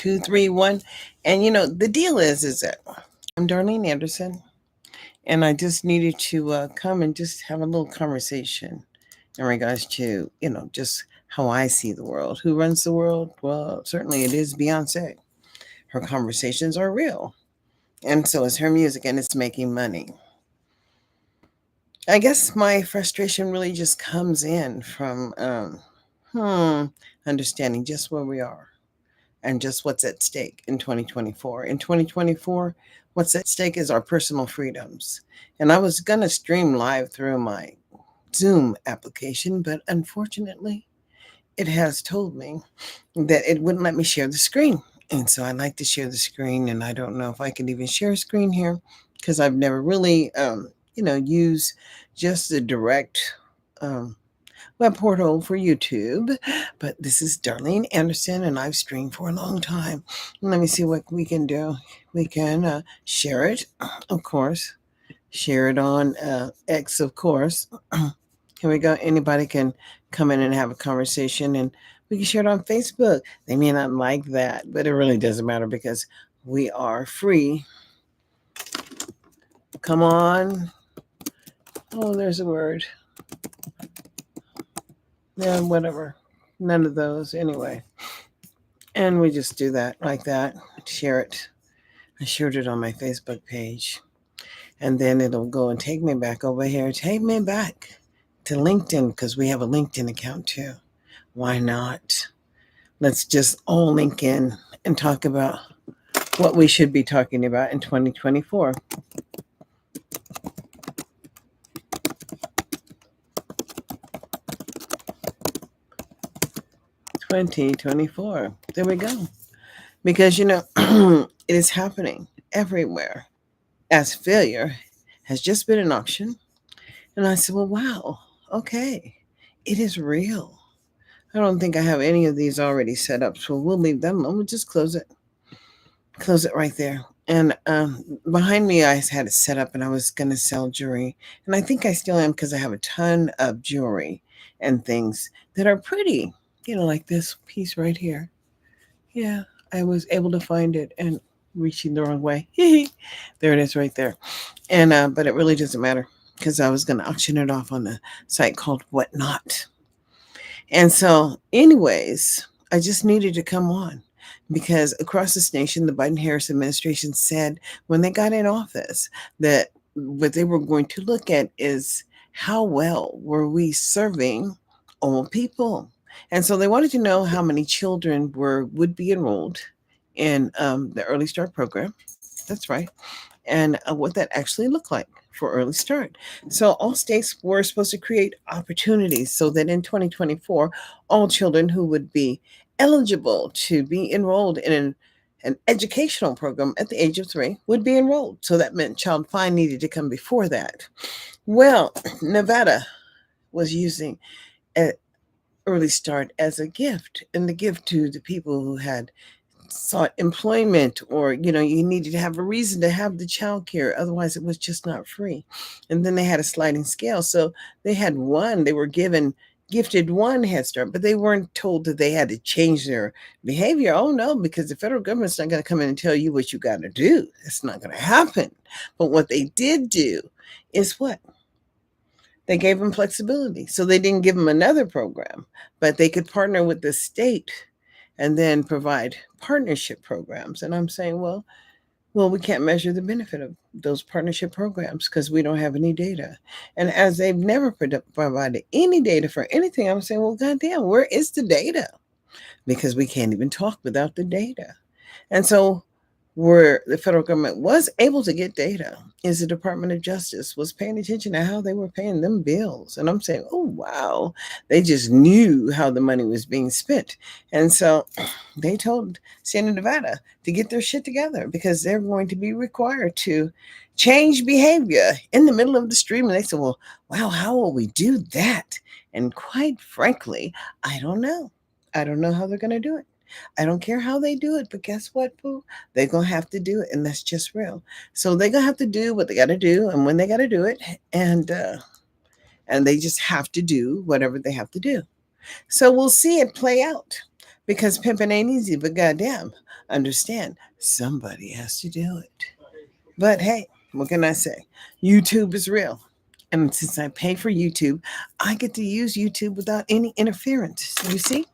231. And the deal is that I'm Darlene Anderson, and I just needed to come and just have a little conversation in regards to, just how I see the world. Who runs the world? Well, certainly it is Beyonce. Her conversations are real, and so is her music, and it's making money. I guess my frustration really just comes in from understanding just where we are and just what's at stake in 2024. In 2024, what's at stake is our personal freedoms. And I was going to stream live through my Zoom application, but unfortunately, it has told me that it wouldn't let me share the screen. And so I like to share the screen, and I don't know if I can even share a screen here because I've never really, used just the direct um, web portal for YouTube. But this is Darlene Anderson, and I've streamed for a long time. Let me see what we can do. We can share it, of course. Share it on X, of course. Here we go. Anybody can come in and have a conversation, and we can share it on Facebook. They may not like that, but it really doesn't matter because we are free. Come on. Oh, there's a word. Yeah, whatever. None of those anyway. And we just do that like that. Share it. I shared it on my Facebook page. And then it'll go and take me back over here. Take me back to LinkedIn because we have a LinkedIn account too. Why not? Let's just all link in and talk about what we should be talking about in 2024. 2024. There we go. Because, it is happening everywhere. As failure has just been an auction. And I said, well, wow, okay, it is real. I don't think I have any of these already set up, so we'll leave them alone. We'll just close it. Close it right there. And behind me, I had it set up and I was going to sell jewelry. And I think I still am because I have a ton of jewelry and things that are pretty, like this piece right here. Yeah, I was able to find it and reaching the wrong way. There it is right there. And but it really doesn't matter because I was going to auction it off on a site called Whatnot. And so, anyways, I just needed to come on because across this nation, the Biden Harris administration said when they got in office that what they were going to look at is how well were we serving old people. And so they wanted to know how many children would be enrolled in the Early Start program. That's right. And what that actually looked like for Early Start. So all states were supposed to create opportunities so that in 2024, all children who would be eligible to be enrolled in an educational program at the age of 3 would be enrolled. So that meant Child Find needed to come before that. Well, Nevada was using Early Start as a gift, and the gift to the people who had sought employment, or you needed to have a reason to have the child care, otherwise it was just not free. And then they had a sliding scale, so they were gifted one Head Start, but they weren't told that they had to change their behavior. Oh no, because the federal government's not going to come in and tell you what you got to do. It's not going to happen. But what they did do is what they gave them flexibility. So they didn't give them another program, but they could partner with the state and then provide partnership programs. And I'm saying, well, we can't measure the benefit of those partnership programs because we don't have any data. And as they've never provided any data for anything, I'm saying, well, goddamn, where is the data? Because we can't even talk without the data. And so where the federal government was able to get data is the Department of Justice was paying attention to how they were paying them bills. And I'm saying, oh, wow, they just knew how the money was being spent. And so they told State of Nevada to get their shit together because they're going to be required to change behavior in the middle of the stream. And they said, well, wow, how will we do that? And quite frankly, I don't know. I don't know how they're going to do it. I don't care how they do it, but guess what, boo? They're going to have to do it, and that's just real. So they're going to have to do what they got to do and when they got to do it, and they just have to do whatever they have to do. So we'll see it play out. Because pimping ain't easy, but goddamn, understand somebody has to do it. But hey, what can I say? YouTube is real. And since I pay for YouTube, I get to use YouTube without any interference. You see?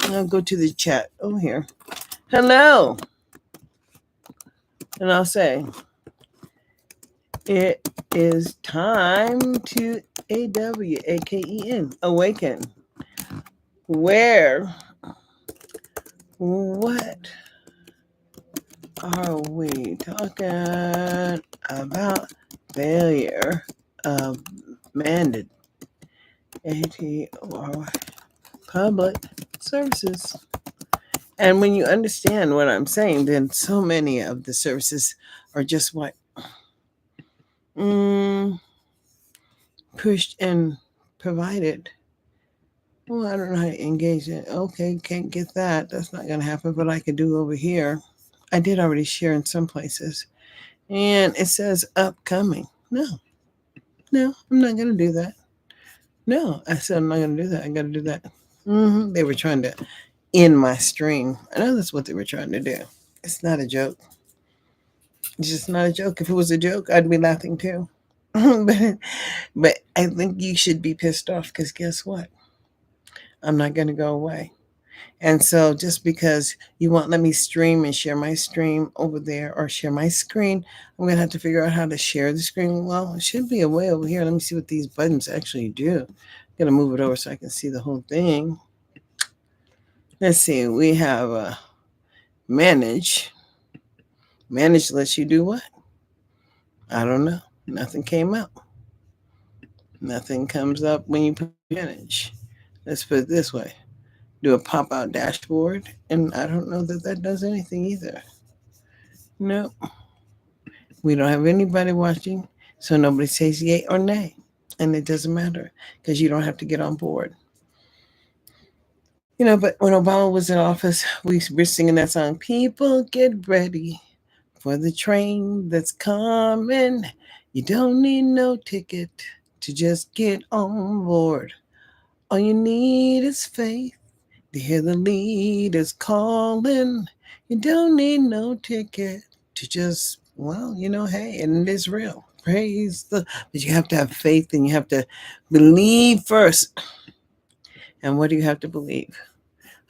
I'll go to the chat. Oh, here. Hello. And I'll say, it is time to AWAKEN, awaken. Where? What are we talking about? Failure of mandate ATOR public services. And when you understand what I'm saying, then so many of the services are just what pushed and provided. Well, I don't know how to engage it. Okay, can't get that. That's not going to happen. But I could do over here. I did already share in some places. And it says upcoming. No, I'm not going to do that. No, I said I'm not going to do that. I got to do that. They were trying to end my stream. I know that's what they were trying to do. It's not a joke. It's just not a joke. If it was a joke, I'd be laughing too. but I think you should be pissed off because guess what? I'm not going to go away. And so just because you won't let me stream and share my stream over there or share my screen, I'm going to have to figure out how to share the screen. Well, it should be a way over here. Let me see what these buttons actually do. I'm going to move it over so I can see the whole thing. Let's see. We have manage. Manage lets you do what? I don't know. Nothing came up. Nothing comes up when you put manage. Let's put it this way. Do a pop-out dashboard, and I don't know that that does anything either. No, we don't have anybody watching, so nobody says yay or nay, and it doesn't matter because you don't have to get on board. But when Obama was in office, we were singing that song, "People get ready for the train that's coming. You don't need no ticket to just get on board. All you need is faith to hear the leaders calling. You don't need no ticket to just, well, hey, and it is real. Praise but you have to have faith and you have to believe first. And what do you have to believe?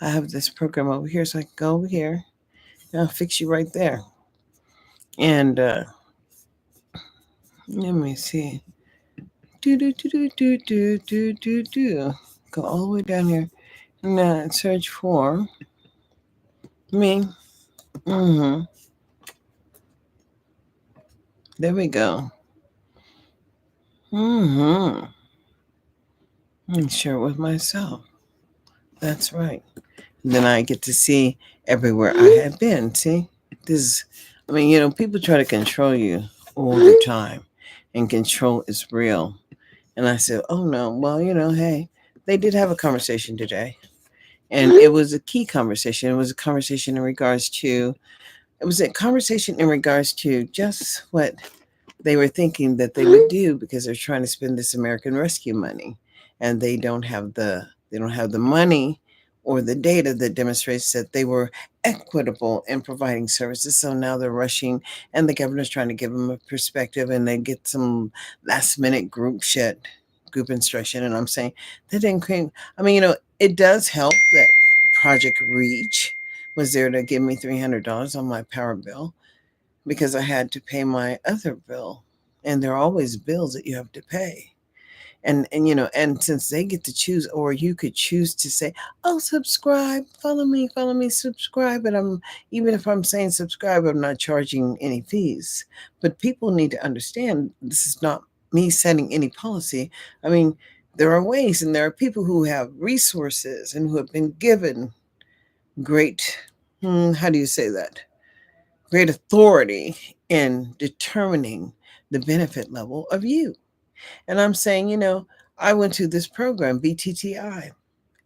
I have this program over here, so I can go over here and I'll fix you right there. And let me see. Do. Go all the way down here. And search for me. There we go. And share it with myself. That's right. And then I get to see everywhere I have been. See, people try to control you all the time, and control is real. And I said, oh no, well, hey, they did have a conversation today, and it was a key conversation. It was a conversation in regards to just what they were thinking that they would do because they're trying to spend this American Rescue money, and they don't have the money or the data that demonstrates that they were equitable in providing services. So now they're rushing, and the governor's trying to give them a perspective, and they get some last minute group instruction. And I'm saying that didn't create. It does help that Project Reach was there to give me $300 on my power bill because I had to pay my other bill. And there are always bills that you have to pay. And since they get to choose, or you could choose to say, oh, subscribe, follow me, subscribe. And even if I'm saying subscribe, I'm not charging any fees. But people need to understand this is not me setting any policy. There are ways, and there are people who have resources and who have been given great, how do you say that? Great authority in determining the benefit level of you. And I'm saying, I went to this program, BTTI,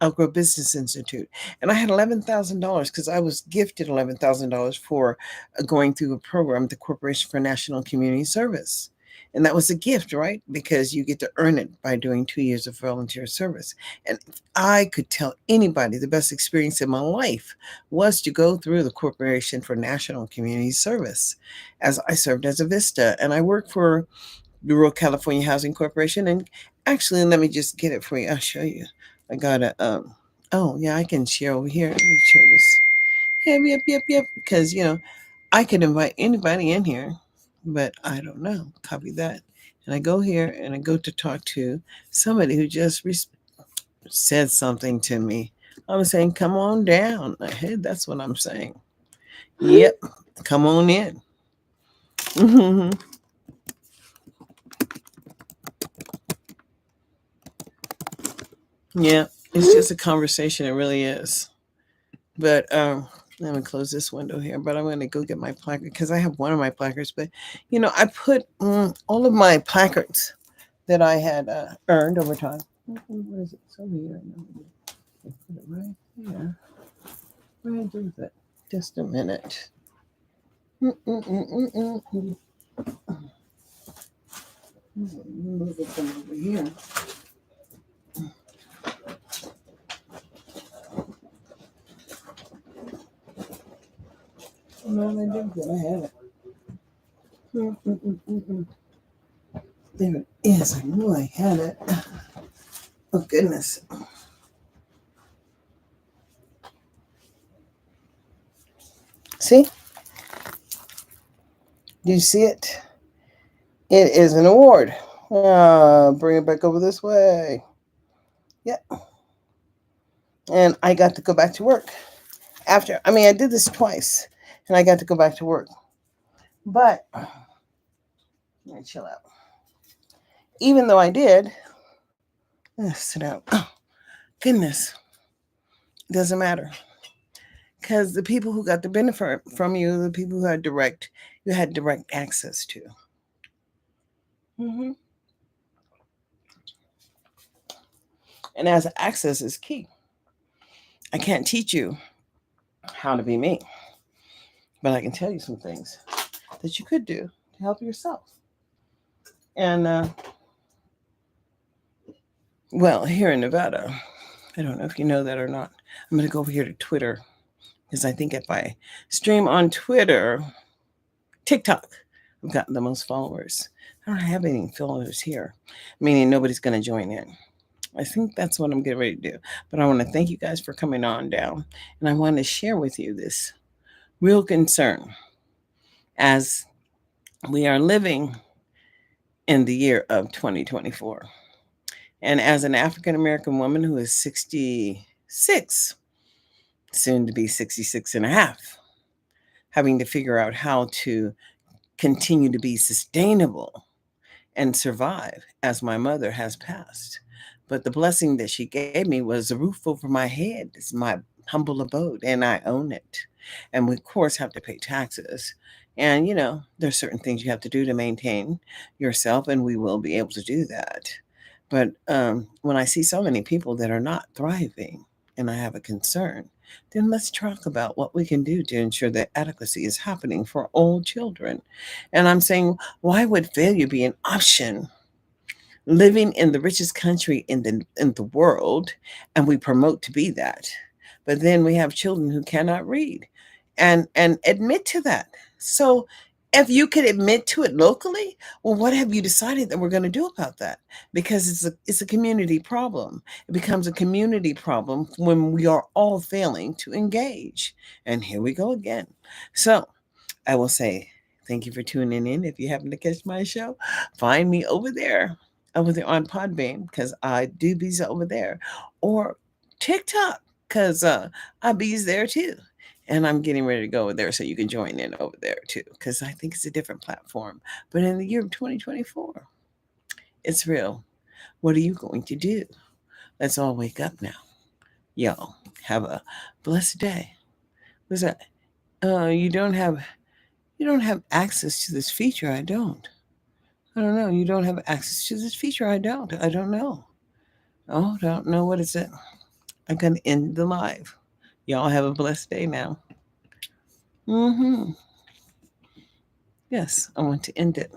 Elk Grove Business Institute, and I had $11,000 because I was gifted $11,000 for going through a program, the Corporation for National Community Service. And that was a gift, right? Because you get to earn it by doing 2 years of volunteer service. And if I could tell anybody the best experience in my life was to go through the Corporation for National Community Service, as I served as a VISTA. And I worked for the Rural California Housing Corporation. And actually, let me just get it for you. I'll show you. I got a, oh, yeah, I can share over here. Let me share this. Yep. Because, I could invite anybody in here, but I don't know. Copy that. And I go here and I go to talk to somebody who just said something to me. I'm saying, come on down. Hey, that's what I'm saying. Yep. Come on in. Yeah. It's just a conversation. It really is. But let me close this window here. But I'm going to go get my placard because I have one of my placards. But, I put all of my placards that I had earned over time. Where is it? It's over here. I put it right here. Where is it? Just a minute. Move it from over here. No, I did good. I had it. There it is. I knew I had it. Oh, goodness. See? Do you see it? It is an award. Bring it back over this way. Yep. And I got to go back to work after. I mean, I did this twice, and I got to go back to work. But let me chill out. Even though I did, sit out. Oh, goodness. It doesn't matter. Because the people who got the benefit from you, the people who had you had direct access to. Mm-hmm. And as access is key. I can't teach you how to be me, but I can tell you some things that you could do to help yourself. And, well, here in Nevada, I don't know if you know that or not. I'm going to go over here to Twitter because I think if I stream on Twitter, TikTok, I've gotten the most followers. I don't have any followers here, meaning nobody's going to join in. I think that's what I'm getting ready to do. But I want to thank you guys for coming on down. And I want to share with you this real concern as we are living in the year of 2024. And as an African American woman who is 66, soon to be 66 and a half, having to figure out how to continue to be sustainable and survive as my mother has passed. But the blessing that she gave me was a roof over my head. It's my humble abode, and I own it. And we, of course, have to pay taxes. And, there's certain things you have to do to maintain yourself, and we will be able to do that. But when I see so many people that are not thriving, and I have a concern, then let's talk about what we can do to ensure that adequacy is happening for all children. And I'm saying, why would failure be an option? Living in the richest country in the world, and we promote to be that, but then we have children who cannot read, and admit to that. So if you could admit to it locally, well, what have you decided that we're going to do about that? Because it's a community problem. It becomes a community problem when we are all failing to engage. And here we go again. So I will say thank you for tuning in. If you happen to catch my show, find me over there on Podbean, because I do bees over there, or TikTok, because I bees there too. And I'm getting ready to go over there so you can join in over there too, because I think it's a different platform. But in the year of 2024, it's real. What are you going to do? Let's all wake up now. Y'all have a blessed day. What's that? You don't have access to this feature. I don't know. You don't have access to this feature. I don't know. Oh, don't know. What is it? I'm going to end the live. Y'all have a blessed day now. Yes, I want to end it.